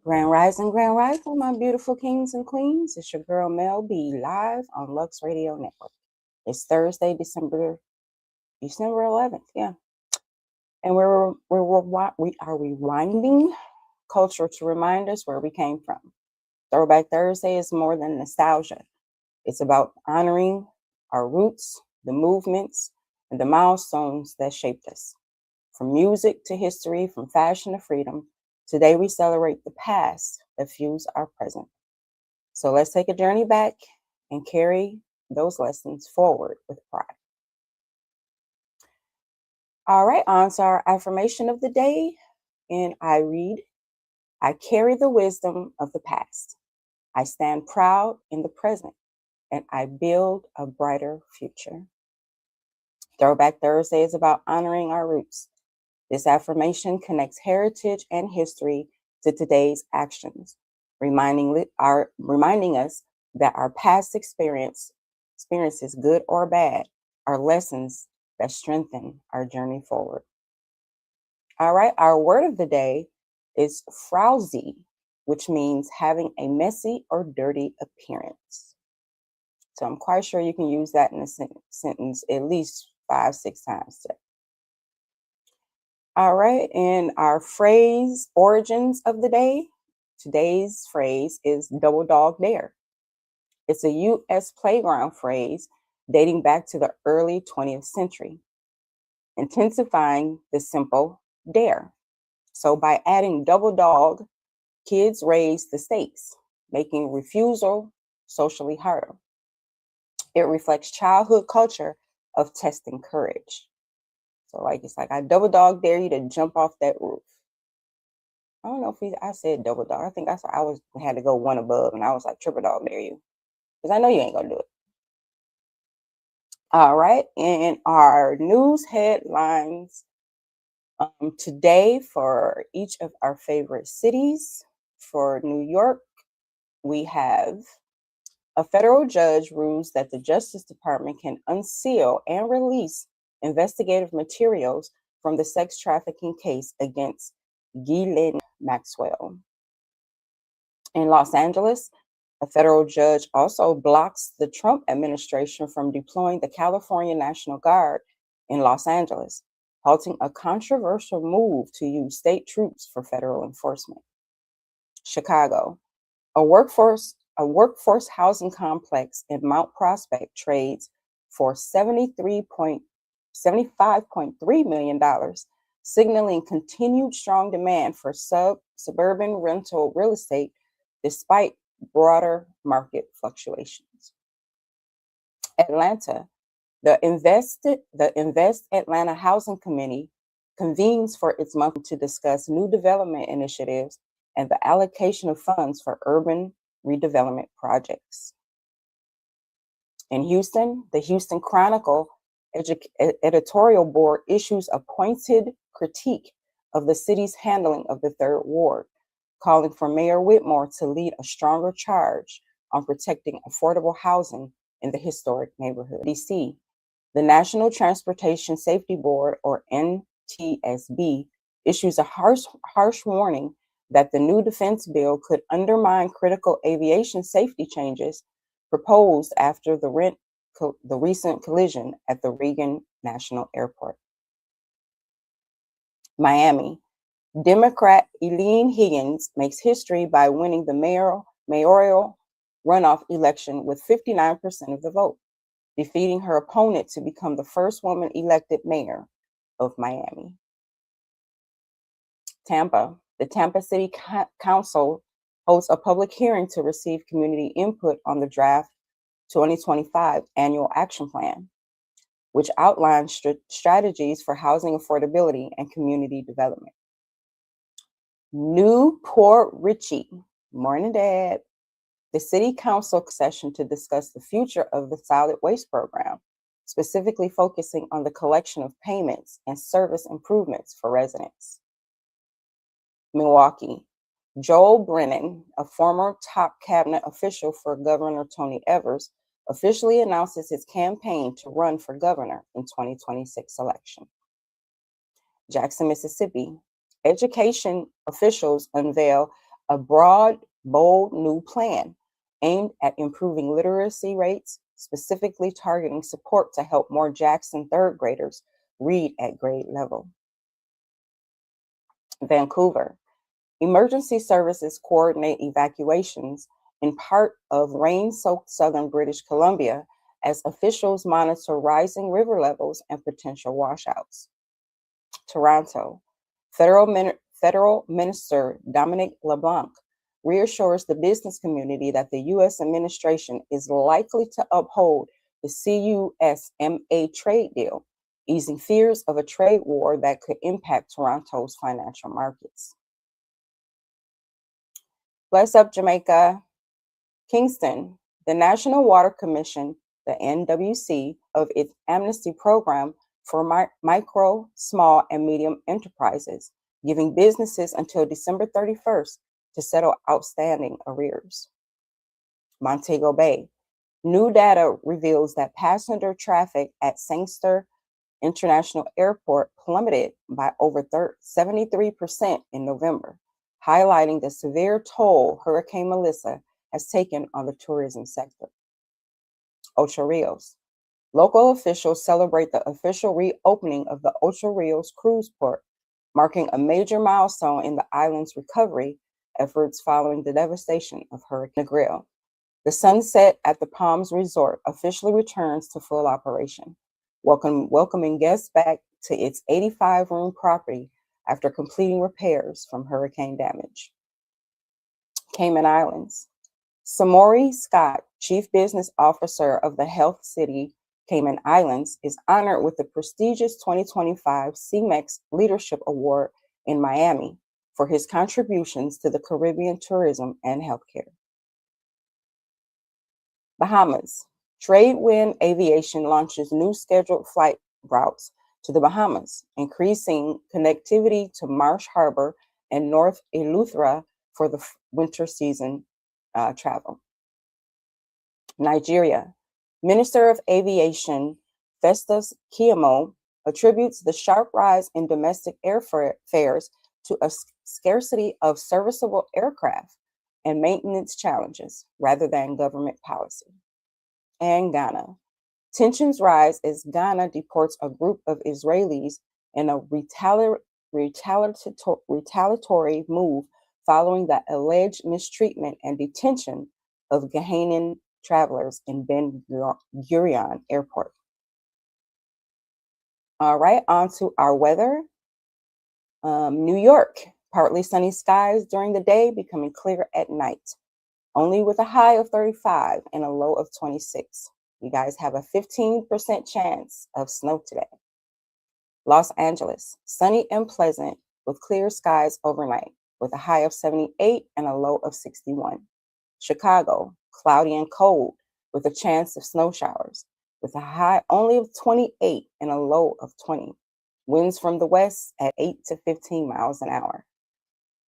Grand Rising, my beautiful kings and queens. It's your girl Mel B live on Lux Radio Network. It's Thursday, December 11th, yeah. And we are rewinding culture to remind us where we came from. Throwback Thursday is more than nostalgia. It's about honoring our roots, the movements, and the milestones that shaped us. From music to history, from fashion to freedom, today we celebrate the past that fuels our present. So let's take a journey back and carry those lessons forward with pride. All right, on to our affirmation of the day. And I read, I carry the wisdom of the past. I stand proud in the present, and I build a brighter future. Throwback Thursday is about honoring our roots. This affirmation connects heritage and history to today's actions, reminding us that our past experiences, good or bad, are lessons that strengthen our journey forward. All right, our word of the day is frowsy, which means having a messy or dirty appearance. So I'm quite sure you can use that in a sentence at least 5-6 times today. All right, and our phrase origins of the day. Today's phrase is double dog dare. It's a U.S. playground phrase dating back to the early 20th century, intensifying the simple dare. So by adding double dog, kids raise the stakes, making refusal socially harder. It reflects childhood culture of testing courage. So it's like I double dog dare you to jump off that roof. I don't know if I said double dog. I think that's why I had to go one above, and I was like triple dog dare you, because I know you ain't gonna do it. All right, and our news headlines today for each of our favorite cities. For New York, we have a federal judge rules that the Justice Department can unseal and release investigative materials from the sex trafficking case against Ghislaine Maxwell. In Los Angeles, a federal judge also blocks the Trump administration from deploying the California National Guard in Los Angeles, halting a controversial move to use state troops for federal enforcement. Chicago, a workforce housing complex in Mount Prospect trades for $75.3 million, signaling continued strong demand for suburban rental real estate despite broader market fluctuations. Atlanta, the Invest Atlanta Housing Committee convenes for its month to discuss new development initiatives and the allocation of funds for urban redevelopment projects. In Houston, the Houston Chronicle editorial board issues a pointed critique of the city's handling of the Third Ward, calling for Mayor Whitmore to lead a stronger charge on protecting affordable housing in the historic neighborhood. DC, the National Transportation Safety Board, or NTSB, issues a harsh warning that the new defense bill could undermine critical aviation safety changes proposed after the recent collision at the Reagan National Airport. Miami, Democrat Eileen Higgins makes history by winning the mayoral runoff election with 59% of the vote, defeating her opponent to become the first woman elected mayor of Miami. Tampa, the Tampa City Council holds a public hearing to receive community input on the draft 2025 annual action plan, which outlines strategies for housing affordability and community development. Newport Richey, morning, Dad. The city council session to discuss the future of the solid waste program, specifically focusing on the collection of payments and service improvements for residents. Milwaukee, Joel Brennan, a former top cabinet official for Governor Tony Evers, officially announces his campaign to run for governor in 2026 election. Jackson, Mississippi, education officials unveil a broad, bold new plan aimed at improving literacy rates, specifically targeting support to help more Jackson third graders read at grade level. Vancouver. Emergency services coordinate evacuations in part of rain-soaked southern British Columbia as officials monitor rising river levels and potential washouts. Toronto. Federal Minister Dominic LeBlanc reassures the business community that the U.S. administration is likely to uphold the CUSMA trade deal, easing fears of a trade war that could impact Toronto's financial markets. Bless up, Jamaica. Kingston. The National Water Commission, the NWC, of its amnesty program for micro, small, and medium enterprises, giving businesses until December 31st to settle outstanding arrears. Montego Bay. New data reveals that passenger traffic at Sangster International Airport plummeted by over 73% in November, highlighting the severe toll Hurricane Melissa has taken on the tourism sector. Ocho Rios. Local officials celebrate the official reopening of the Ocho Rios cruise port, marking a major milestone in the island's recovery efforts following the devastation of Hurricane Negril. The Sunset at the Palms Resort officially returns to full operation, welcoming guests back to its 85-room property after completing repairs from hurricane damage. Cayman Islands. Samori Scott, Chief Business Officer of the Health City Cayman Islands, is honored with the prestigious 2025 CMEX Leadership Award in Miami for his contributions to the Caribbean tourism and healthcare. Bahamas. Tradewind Aviation launches new scheduled flight routes to the Bahamas, increasing connectivity to Marsh Harbor and North Eleuthera for the winter season travel. Nigeria. Minister of Aviation Festus Keyamo attributes the sharp rise in domestic airfares to a scarcity of serviceable aircraft and maintenance challenges rather than government policy. And Ghana. Tensions rise as Ghana deports a group of Israelis in a retaliatory move following the alleged mistreatment and detention of Ghanaian travelers in Ben Gurion Airport. All right, on to our weather. New York, partly sunny skies during the day, becoming clear at night, only with a high of 35 and a low of 26. You guys have a 15% chance of snow today. Los Angeles, sunny and pleasant with clear skies overnight, with a high of 78 and a low of 61. Chicago, cloudy and cold with a chance of snow showers, with a high only of 28 and a low of 20. Winds from the west at 8 to 15 miles an hour.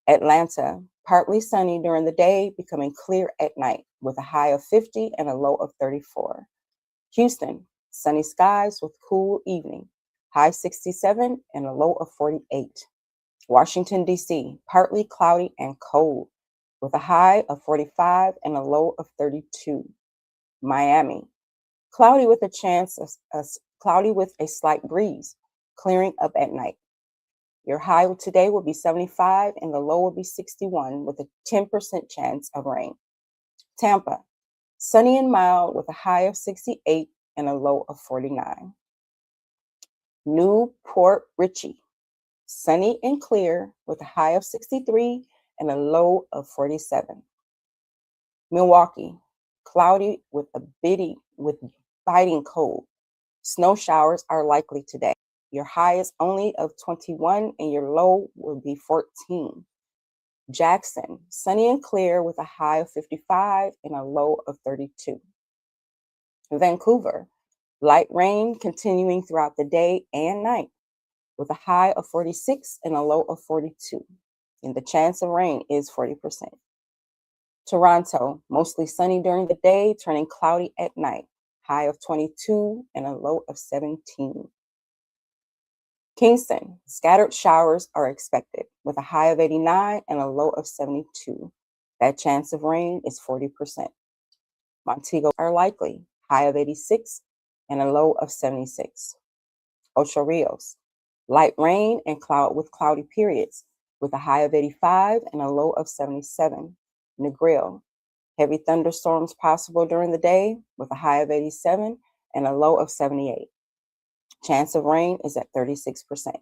Atlanta, partly sunny during the day, becoming clear at night, with a high of 50 and a low of 34. Houston, sunny skies with cool evening, high 67 and a low of 48. Washington, D.C., partly cloudy and cold, with a high of 45 and a low of 32. Miami, cloudy with a slight breeze, clearing up at night. Your high today will be 75 and the low will be 61 with a 10% chance of rain. Tampa, sunny and mild with a high of 68 and a low of 49. Newport Richey, sunny and clear with a high of 63 and a low of 47. Milwaukee, cloudy with biting cold. Snow showers are likely today. Your high is only of 21 and your low will be 14. Jackson, sunny and clear with a high of 55 and a low of 32. Vancouver, light rain continuing throughout the day and night with a high of 46 and a low of 42. And the chance of rain is 40%. Toronto, mostly sunny during the day, turning cloudy at night, high of 22 and a low of 17. Kingston, scattered showers are expected with a high of 89 and a low of 72. That chance of rain is 40%. Montego are likely, high of 86 and a low of 76. Ocho Rios, light rain and cloud with cloudy periods with a high of 85 and a low of 77. Negril, heavy thunderstorms possible during the day with a high of 87 and a low of 78. Chance of rain is at 36%.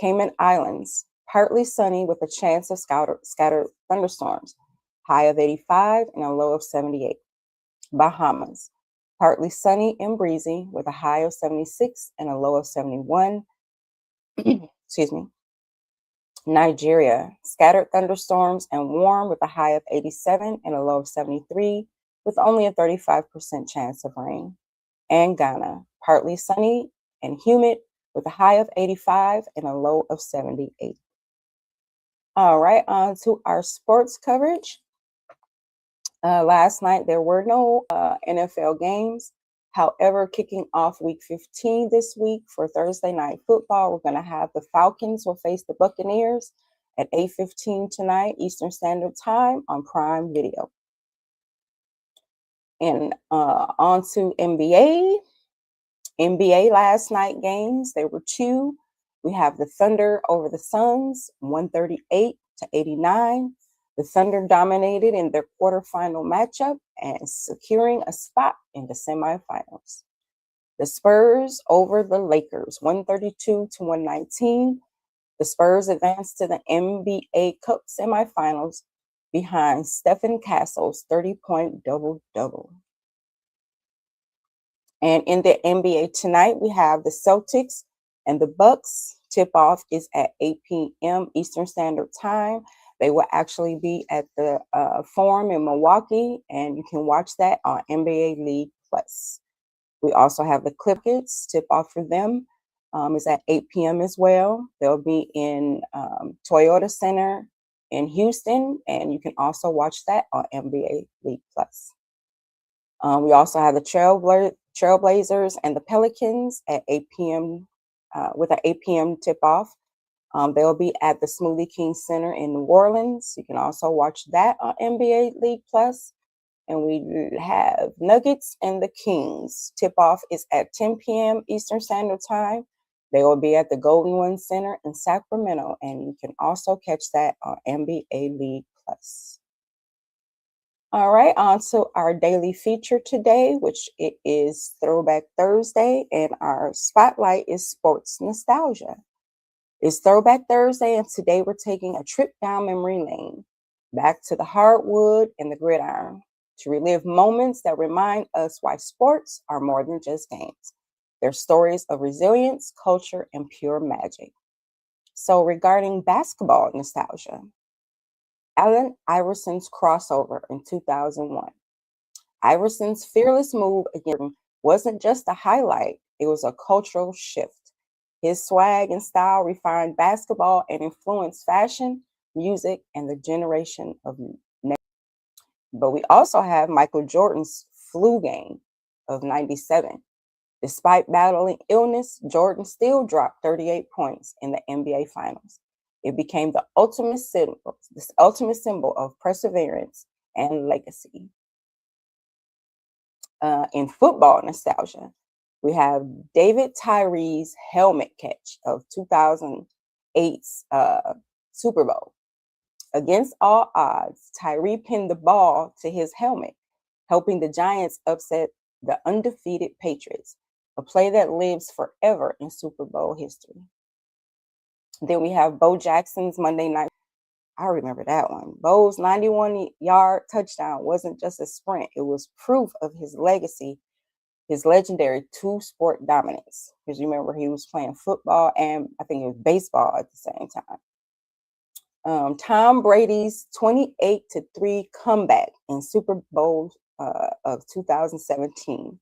Cayman Islands, partly sunny with a chance of scattered thunderstorms, high of 85 and a low of 78. Bahamas, partly sunny and breezy with a high of 76 and a low of 71. Excuse me. Nigeria, scattered thunderstorms and warm with a high of 87 and a low of 73, with only a 35% chance of rain. And Ghana, partly sunny and humid with a high of 85 and a low of 78. All right, on to our sports coverage. Last night, there were no NFL games. However, kicking off week 15 this week for Thursday night football, we're going to have the Falcons will face the Buccaneers at 8:15 tonight, Eastern Standard Time on Prime Video. And on to NBA. NBA last night games, there were two. We have the Thunder over the Suns, 138-89. The Thunder dominated in their quarterfinal matchup and securing a spot in the semifinals. The Spurs over the Lakers, 132-119. The Spurs advanced to the NBA Cup semifinals behind Stephen Castle's 30-point double-double. And in the NBA tonight, we have the Celtics and the Bucks. Tip-off is at 8 p.m. Eastern Standard Time. They will actually be at the Forum in Milwaukee, and you can watch that on NBA League Plus. We also have the Clippers. Tip-off for them is at 8 p.m. as well. They'll be in Toyota Center in Houston, and you can also watch that on NBA League Plus. We also have the Trailblazers and the Pelicans at 8 p.m. With an 8 p.m. tip-off. They'll be at the Smoothie King Center in New Orleans. You can also watch that on NBA League Plus. And we have Nuggets and the Kings. Tip-off is at 10 p.m. Eastern Standard Time. They will be at the Golden One Center in Sacramento. And you can also catch that on NBA League Plus. All right, on to our daily feature today, which it is Throwback Thursday, and our spotlight is sports nostalgia. It's Throwback Thursday, and today we're taking a trip down memory lane, back to the hardwood and the gridiron, to relive moments that remind us why sports are more than just games. They're stories of resilience, culture, and pure magic. So regarding basketball nostalgia, Allen Iverson's crossover in 2001. Iverson's fearless move again wasn't just a highlight, it was a cultural shift. His swag and style refined basketball and influenced fashion, music, and the generation of next. But we also have Michael Jordan's flu game of 97. Despite battling illness, Jordan still dropped 38 points in the NBA Finals. It became the ultimate symbol of perseverance and legacy. In football nostalgia, we have David Tyree's helmet catch of 2008's Super Bowl. Against all odds, Tyree pinned the ball to his helmet, helping the Giants upset the undefeated Patriots, a play that lives forever in Super Bowl history. Then we have Bo Jackson's Monday night. I remember that one. Bo's 91-yard touchdown wasn't just a sprint. It was proof of his legacy, his legendary two-sport dominance. Because you remember he was playing football and I think it was baseball at the same time. Tom Brady's 28-3 comeback in Super Bowl of 2017.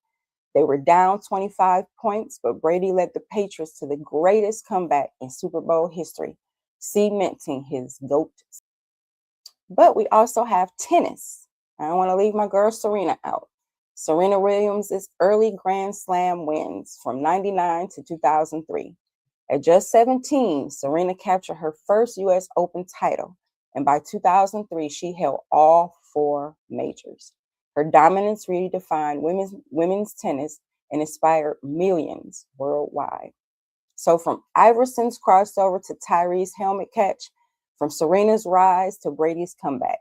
They were down 25 points, but Brady led the Patriots to the greatest comeback in Super Bowl history, cementing his GOAT. But we also have tennis. I don't want to leave my girl Serena out. Serena Williams' early Grand Slam wins from 99 to 2003. At just 17, Serena captured her first U.S. Open title, and by 2003, she held all four majors. Her dominance redefined women's tennis and inspired millions worldwide. So from Iverson's crossover to Tyree's helmet catch, from Serena's rise to Brady's comeback,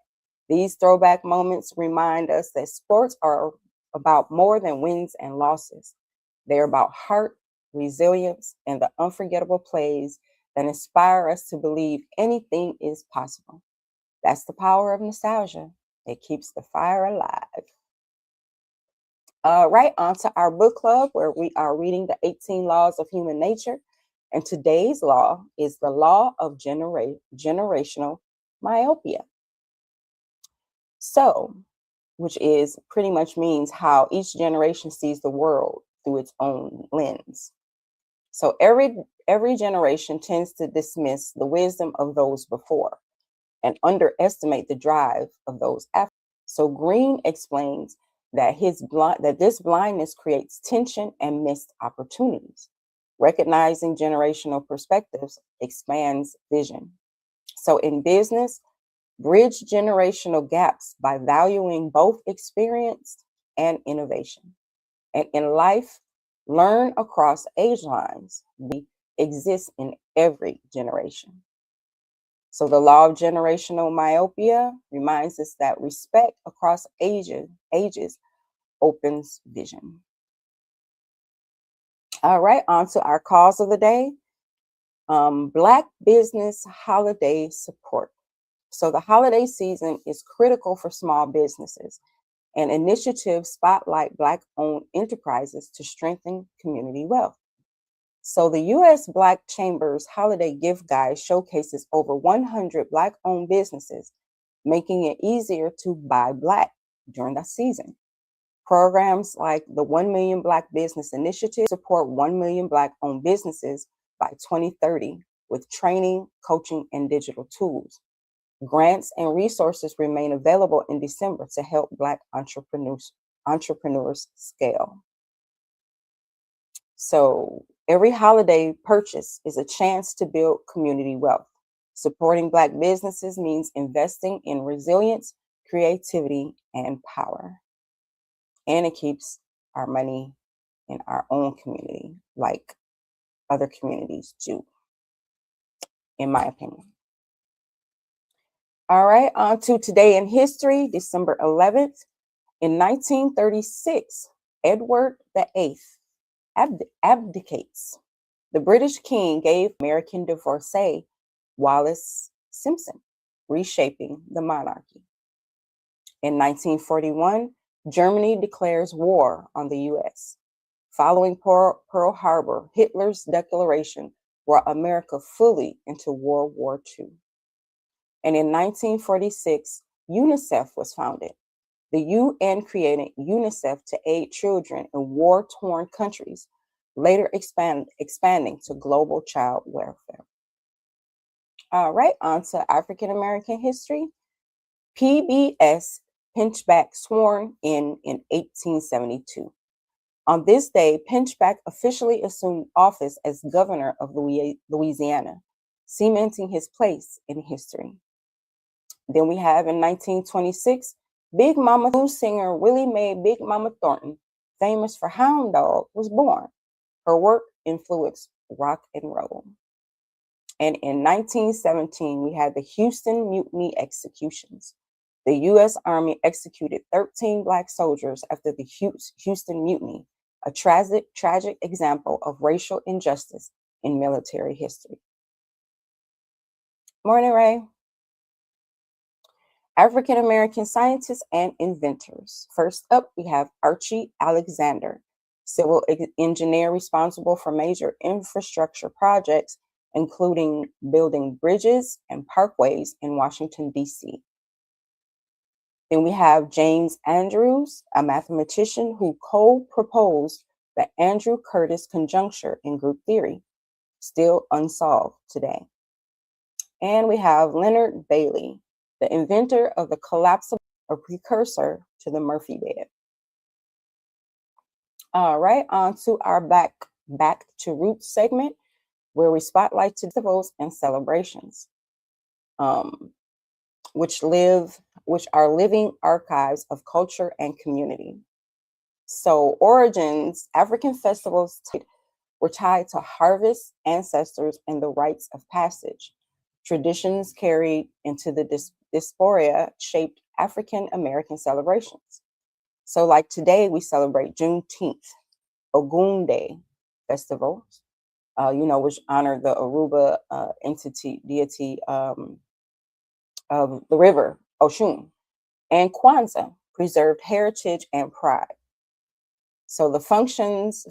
these throwback moments remind us that sports are about more than wins and losses. They're about heart, resilience, and the unforgettable plays that inspire us to believe anything is possible. That's the power of nostalgia. It keeps the fire alive. Right on to our book club, where we are reading the 18 Laws of Human Nature. And today's law is the law of generational myopia. So, which is pretty much means how each generation sees the world through its own lens. So every generation tends to dismiss the wisdom of those before and underestimate the drive of those after. So Green explains that this blindness creates tension and missed opportunities. Recognizing generational perspectives expands vision. So in business, bridge generational gaps by valuing both experience and innovation. And in life, learn across age lines. We exist in every generation. So the law of generational myopia reminds us that respect across ages opens vision. All right, on to our cause of the day. Black business holiday support. So the holiday season is critical for small businesses, and initiatives spotlight Black-owned enterprises to strengthen community wealth. So the U.S. Black Chamber's Holiday Gift Guide showcases over 100 Black-owned businesses, making it easier to buy Black during the season. Programs like the 1 Million Black Business Initiative support 1 million Black-owned businesses by 2030 with training, coaching, and digital tools. Grants and resources remain available in December to help Black entrepreneurs scale. So every holiday purchase is a chance to build community wealth. Supporting Black businesses means investing in resilience, creativity, and power. And it keeps our money in our own community, like other communities do, in my opinion. All right, on to today in history, December 11th. In 1936, Edward VIII abdicates. The British king gave American divorcee Wallis Simpson, reshaping the monarchy. In 1941, Germany declares war on the U.S. Following Pearl Harbor, Hitler's declaration brought America fully into World War II. And in 1946, UNICEF was founded. The UN created UNICEF to aid children in war-torn countries, later expanding to global child welfare. All right, on to African American history. PBS Pinchback sworn in 1872. On this day, Pinchback officially assumed office as governor of Louisiana, cementing his place in history. Then we have in 1926, Big Mama blues singer Willie Mae Big Mama Thornton, famous for Hound Dog, was born. Her work influenced rock and roll. And in 1917, we had the Houston Mutiny executions. The U.S. Army executed 13 Black soldiers after the Houston Mutiny, a tragic example of racial injustice in military history. Morning, Ray. African American scientists and inventors. First up, we have Archie Alexander, civil engineer responsible for major infrastructure projects, including building bridges and parkways in Washington, D.C. Then we have James Andrews, a mathematician who co-proposed the Andrew-Curtis conjecture in group theory, still unsolved today. And we have Leonard Bailey, the inventor of the collapsible, a precursor to the Murphy bed. All right, on to our back to roots segment. where we spotlight festivals and celebrations, um, which are living archives of culture and community. So, origins: African festivals were tied to harvest, ancestors, and the rites of passage. Traditions carried into the diaspora shaped African American celebrations. So, like today, we celebrate Juneteenth, Ogun Day festival, which honor the Aruba deity of the river, Oshun, and Kwanzaa, preserved heritage and pride. So the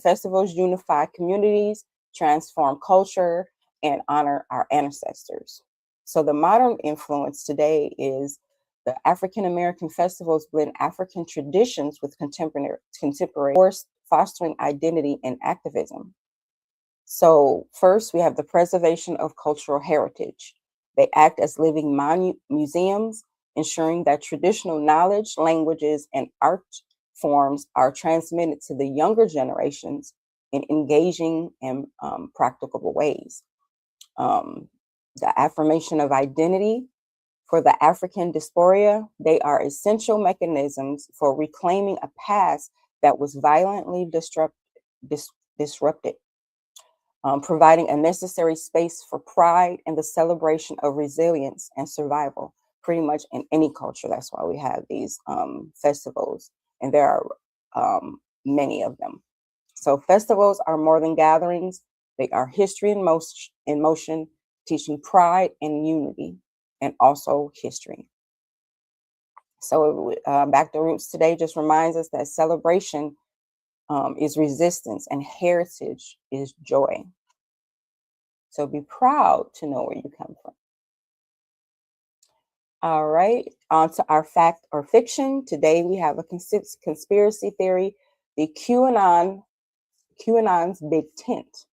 festivals unify communities, transform culture, and honor our ancestors. So the modern influence today is the African American festivals blend African traditions with contemporary fostering identity and activism. So first, we have the preservation of cultural heritage. They act as living museums, ensuring that traditional knowledge, languages, and art forms are transmitted to the younger generations in engaging and practicable ways. Um, the affirmation of identity for the African diaspora, they are essential mechanisms for reclaiming a past that was violently disrupted, providing a necessary space for pride and the celebration of resilience and survival, pretty much in any culture. That's why we have these festivals, and there are many of them. So festivals are more than gatherings. They are history in motion, teaching pride and unity, and also history. So Back to Roots today just reminds us that celebration is resistance and heritage is joy. So be proud to know where you come from. All right, on to our fact or fiction. Today we have a conspiracy theory, the QAnon's Big Tent.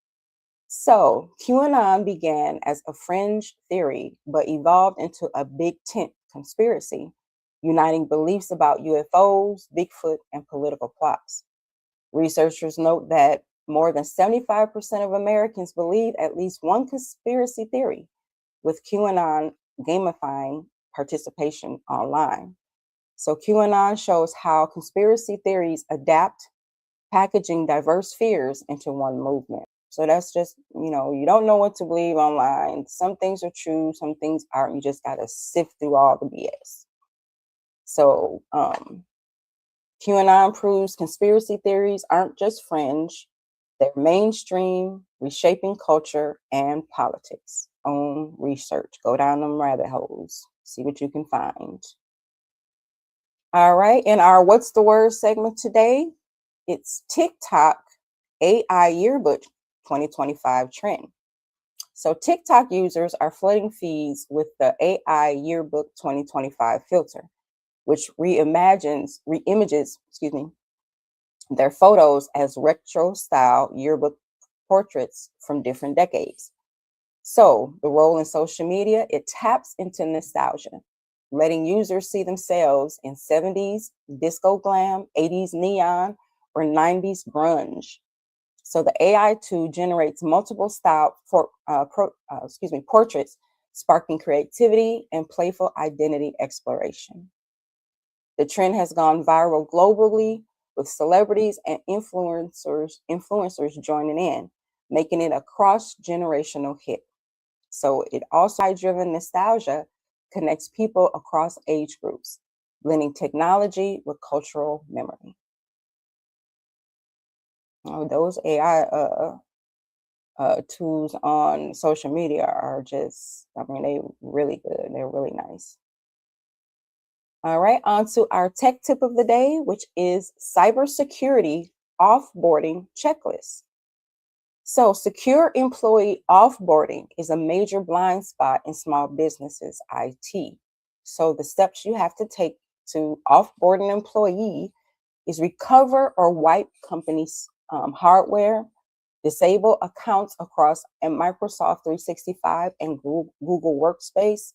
So QAnon began as a fringe theory, but evolved into a big tent conspiracy, uniting beliefs about UFOs, Bigfoot, and political plots. Researchers note that more than 75% of Americans believe at least one conspiracy theory, with QAnon gamifying participation online. So QAnon shows how conspiracy theories adapt, packaging diverse fears into one movement. So that's just, you don't know what to believe online. Some things are true, some things aren't. You just got to sift through all the BS. So QAnon proves conspiracy theories aren't just fringe, they're mainstream, reshaping culture and politics. Own research. Go down them rabbit holes. See what you can find. All right. In our What's the Word segment today, it's TikTok AI Yearbook 2025 trend. So TikTok users are flooding feeds with the AI Yearbook 2025 filter, which reimages, their photos as retro style yearbook portraits from different decades. So the role in social media, it taps into nostalgia, letting users see themselves in 70s disco glam, 80s neon, or 90s grunge. So the AI tool generates multiple portraits, sparking creativity and playful identity exploration. The trend has gone viral globally, with celebrities and influencers joining in, making it a cross-generational hit. So it also driven nostalgia connects people across age groups, blending technology with cultural memory. Those AI tools on social media are just, they really good. They're really nice. All right, on to our tech tip of the day, which is cybersecurity offboarding checklist. So, secure employee offboarding is a major blind spot in small businesses IT. So, the steps you have to take to offboard an employee is recover or wipe companies' hardware, disable accounts across Microsoft 365 and Google Workspace,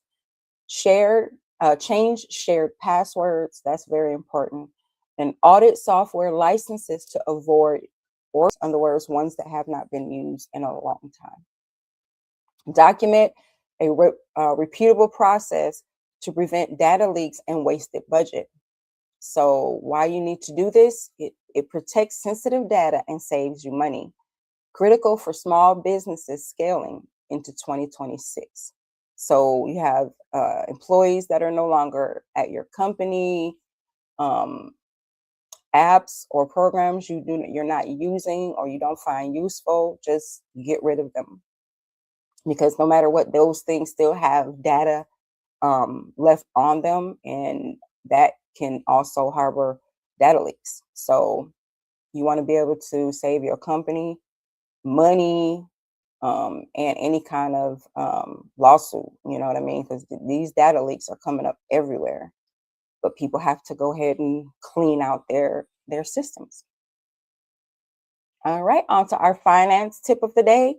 change shared passwords. That's very important. And audit software licenses to avoid, or in other words, ones that have not been used in a long time. Document a repeatable process to prevent data leaks and wasted budget. So why you need to do this? It protects sensitive data and saves you money. Critical for small businesses scaling into 2026. So you have employees that are no longer at your company, um, apps or programs you're not using or you don't find useful, just get rid of them, because no matter what, those things still have data left on them, and that can also harbor data leaks. So you want to be able to save your company money, and any kind of lawsuit. You know what I mean? Because these data leaks are coming up everywhere, but people have to go ahead and clean out their systems. All right, on to our finance tip of the day: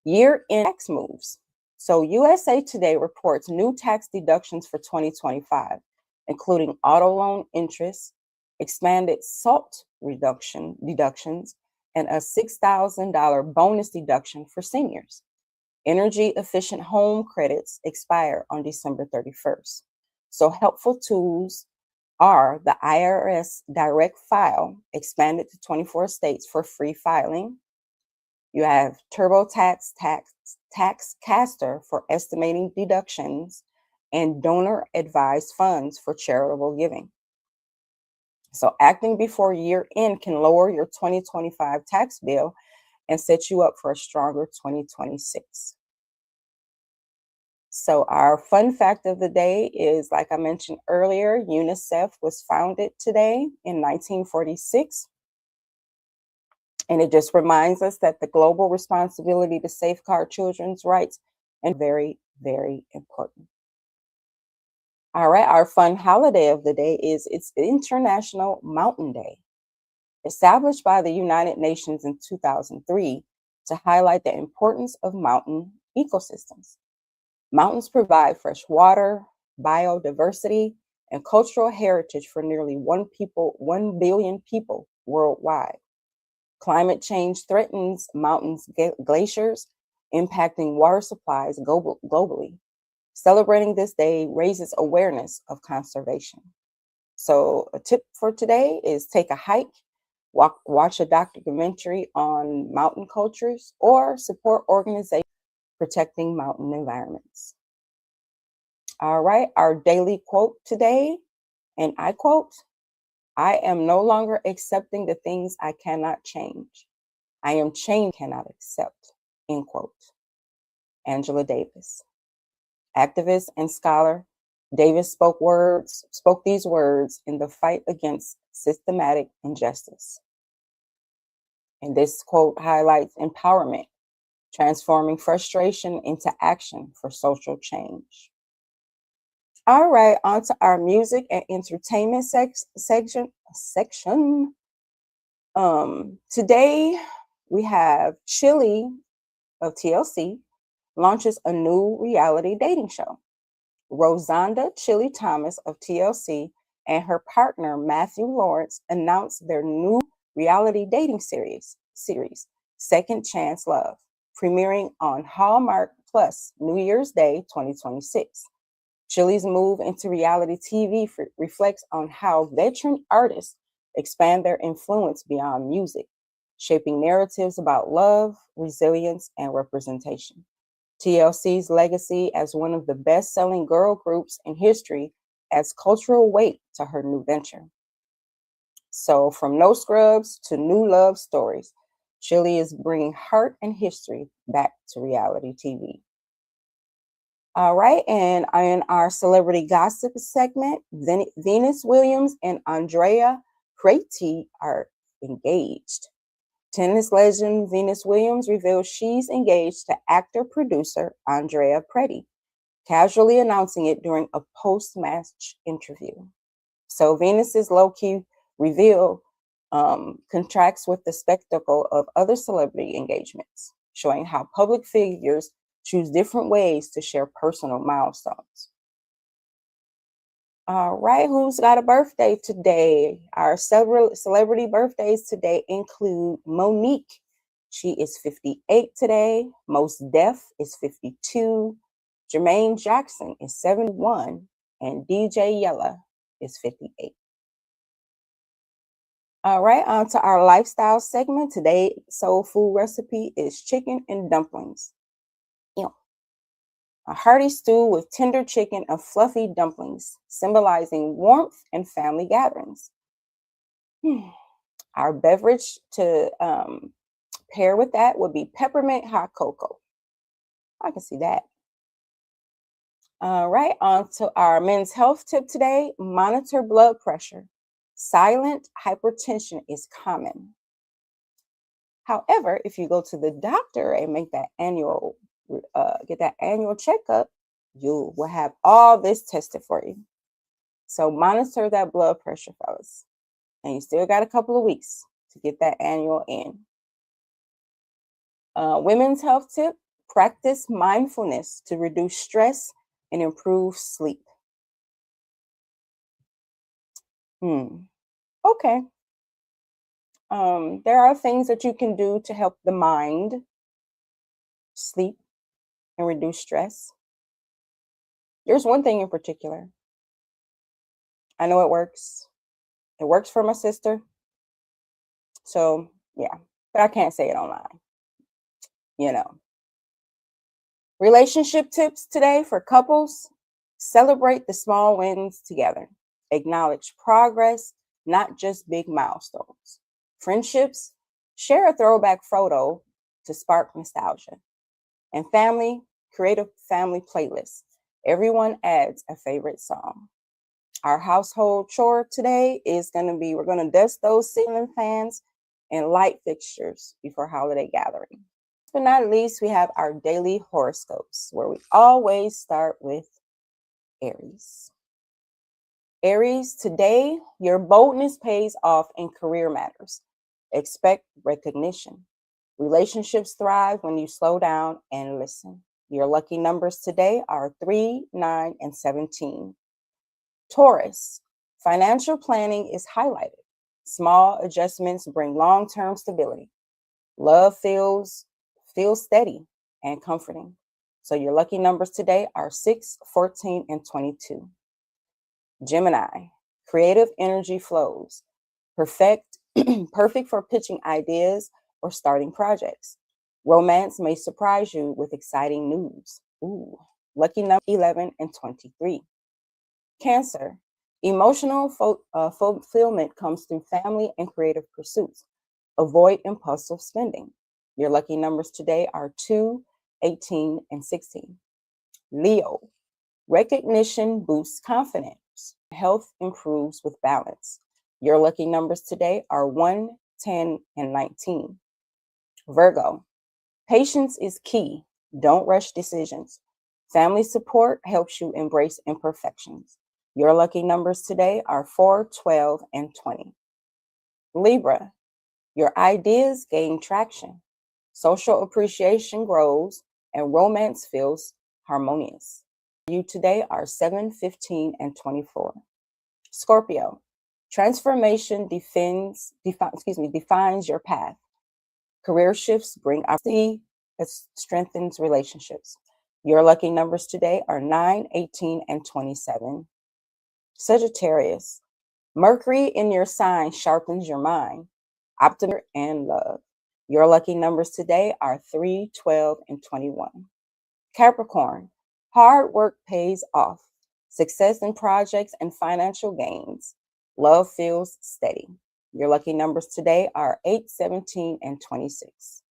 year-end tax moves. So USA Today reports new tax deductions for 2025, including auto loan interest, expanded SALT reduction deductions, and a $6,000 bonus deduction for seniors. Energy efficient home credits expire on December 31st. So helpful tools are the IRS Direct File, expanded to 24 states for free filing. You have TurboTax Tax Caster for estimating deductions, and donor advised funds for charitable giving. So acting before year end can lower your 2025 tax bill and set you up for a stronger 2026. So our fun fact of the day is, like I mentioned earlier, UNICEF was founded today in 1946. And it just reminds us that the global responsibility to safeguard children's rights is very, very important. All right, our fun holiday of the day is it's International Mountain Day, established by the United Nations in 2003 to highlight the importance of mountain ecosystems. Mountains provide fresh water, biodiversity, and cultural heritage for nearly 1 billion people worldwide. Climate change threatens mountains glaciers, impacting water supplies globally. Celebrating this day raises awareness of conservation. So a tip for today is take a hike, watch a documentary on mountain cultures, or support organizations protecting mountain environments. All right, our daily quote today, and I quote, "I am no longer accepting the things I cannot change. I am change cannot accept," end quote. Angela Davis. Activist and scholar, Davis spoke these words in the fight against systematic injustice. And this quote highlights empowerment, transforming frustration into action for social change. All right, on to our music and entertainment section. Today we have Chili of TLC launches a new reality dating show. Rosanda Chili Thomas of TLC and her partner Matthew Lawrence announced their new reality dating series, Second Chance Love, premiering on Hallmark Plus New Year's Day 2026. Chili's move into reality TV reflects on how veteran artists expand their influence beyond music, shaping narratives about love, resilience, and representation. TLC's legacy as one of the best-selling girl groups in history adds cultural weight to her new venture. So, from No Scrubs to new love stories, Chili is bringing heart and history back to reality TV. All right, and in our celebrity gossip segment, Venus Williams and Andrea Preti are engaged. Tennis legend Venus Williams reveals she's engaged to actor-producer Andrea Preti, casually announcing it during a post-match interview. So Venus's low-key reveal contrasts with the spectacle of other celebrity engagements, showing how public figures choose different ways to share personal milestones. All right, who's got a birthday today? Our several celebrity birthdays today include Monique. She is 58 today. Most Def is 52. Jermaine Jackson is 71. And DJ Yella is 58. All right, on to our lifestyle segment. Today's soul food recipe is chicken and dumplings. Ew. A hearty stew with tender chicken and fluffy dumplings, symbolizing warmth and family gatherings. Our beverage to pair with that would be peppermint hot cocoa. I can see that. All right, on to our men's health tip today. Monitor blood pressure. Silent hypertension is common. However, if you go to the doctor and make that get that annual checkup, you will have all this tested for you. So monitor that blood pressure, fellas. And you still got a couple of weeks to get that annual in. Women's health tip, practice mindfulness to reduce stress and improve sleep. Okay. There are things that you can do to help the mind sleep and reduce stress. There's one thing in particular. I know it works. It works for my sister. So, yeah, but I can't say it online. You know. Relationship tips today for couples. Celebrate the small wins together. Acknowledge progress, not just big milestones. Friendships, share a throwback photo to spark nostalgia. And family, create a family playlist. Everyone adds a favorite song. Our household chore today is going to be, we're going to dust those ceiling fans and light fixtures before holiday gathering. But not least, we have our daily horoscopes, where we always start with Aries. Aries, today, your boldness pays off in career matters. Expect recognition. Relationships thrive when you slow down and listen. Your lucky numbers today are 3, 9, and 17. Taurus, financial planning is highlighted. Small adjustments bring long-term stability. Love feels steady and comforting. So your lucky numbers today are 6, 14, and 22. Gemini, creative energy flows. Perfect for pitching ideas or starting projects. Romance may surprise you with exciting news. Ooh, lucky number 11 and 23. Cancer, emotional fulfillment comes through family and creative pursuits. Avoid impulsive spending. Your lucky numbers today are 2, 18, and 16. Leo, recognition boosts confidence. Health improves with balance. Your lucky numbers today are 1, 10, and 19. Virgo, patience is key. Don't rush decisions. Family support helps you embrace imperfections. Your lucky numbers today are 4, 12, and 20. Libra, your ideas gain traction. Social appreciation grows and romance feels harmonious. You today are 7, 15, and 24. Scorpio, transformation defines your path. Career shifts bring opportunity that strengthens relationships. Your lucky numbers today are 9, 18, and 27. Sagittarius, Mercury in your sign sharpens your mind. Optimism and love. Your lucky numbers today are 3, 12, and 21. Capricorn, hard work pays off. Success in projects and financial gains. Love feels steady. Your lucky numbers today are 8, 17, and 26.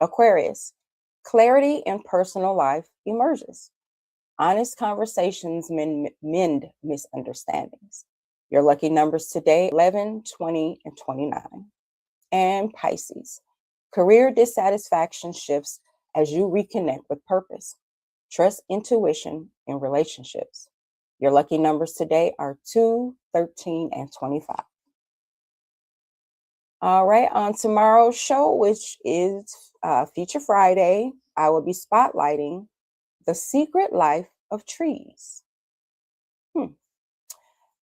Aquarius, clarity in personal life emerges. Honest conversations mend misunderstandings. Your lucky numbers today, 11, 20, and 29. And Pisces, career dissatisfaction shifts as you reconnect with purpose. Trust intuition in relationships. Your lucky numbers today are 2, 13, and 25. All right, on tomorrow's show, which is Feature Friday, I will be spotlighting the secret life of trees.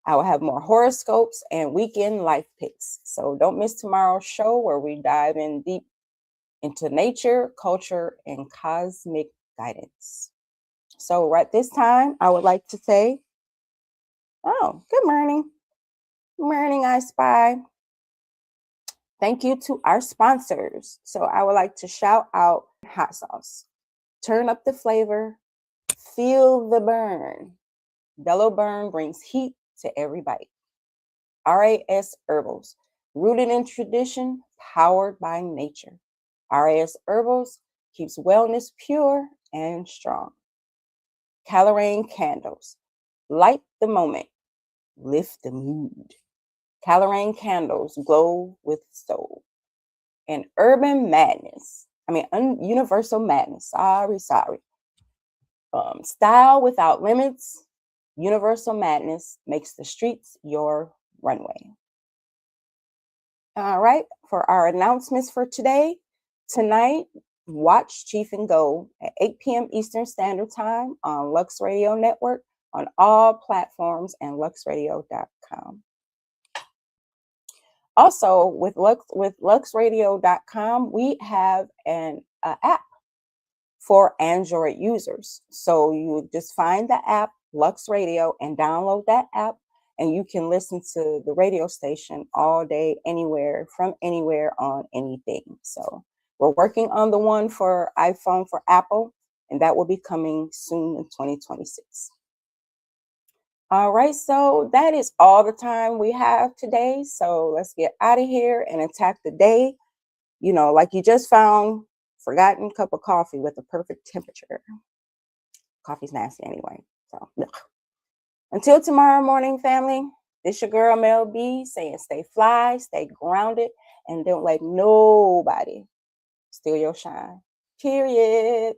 I will have more horoscopes and weekend life picks. So don't miss tomorrow's show, where we dive in deep into nature, culture, and cosmic guidance. So, right this time, I would like to say, oh, good morning. Morning, I Spy. Thank you to our sponsors. So, I would like to shout out hot sauce. Turn up the flavor, feel the burn. Bellow Burn brings heat to every bite. RAS Herbals, rooted in tradition, powered by nature. RAS Herbals keeps wellness pure and strong. Colorane Candles, light the moment, lift the mood. Colorane Candles glow with soul. And Urban Madness, Universal Madness, sorry. Style without limits, Universal Madness makes the streets your runway. All right, for our announcements for today, tonight, watch Chief and Go at 8 p.m. Eastern Standard Time on Lux Radio Network on all platforms and luxradio.com. Also, with luxradio.com, we have an app for Android users. So you just find the app Lux Radio and download that app, and you can listen to the radio station all day, anywhere, from anywhere, on anything. So we're working on the one for iPhone for Apple, and that will be coming soon in 2026. All right, so that is all the time we have today. So let's get out of here and attack the day. Like you just found forgotten cup of coffee with the perfect temperature. Coffee's nasty anyway. So ugh. Until tomorrow morning, family, this your girl Mel B saying stay fly, stay grounded, and don't let nobody steal your shine. Period.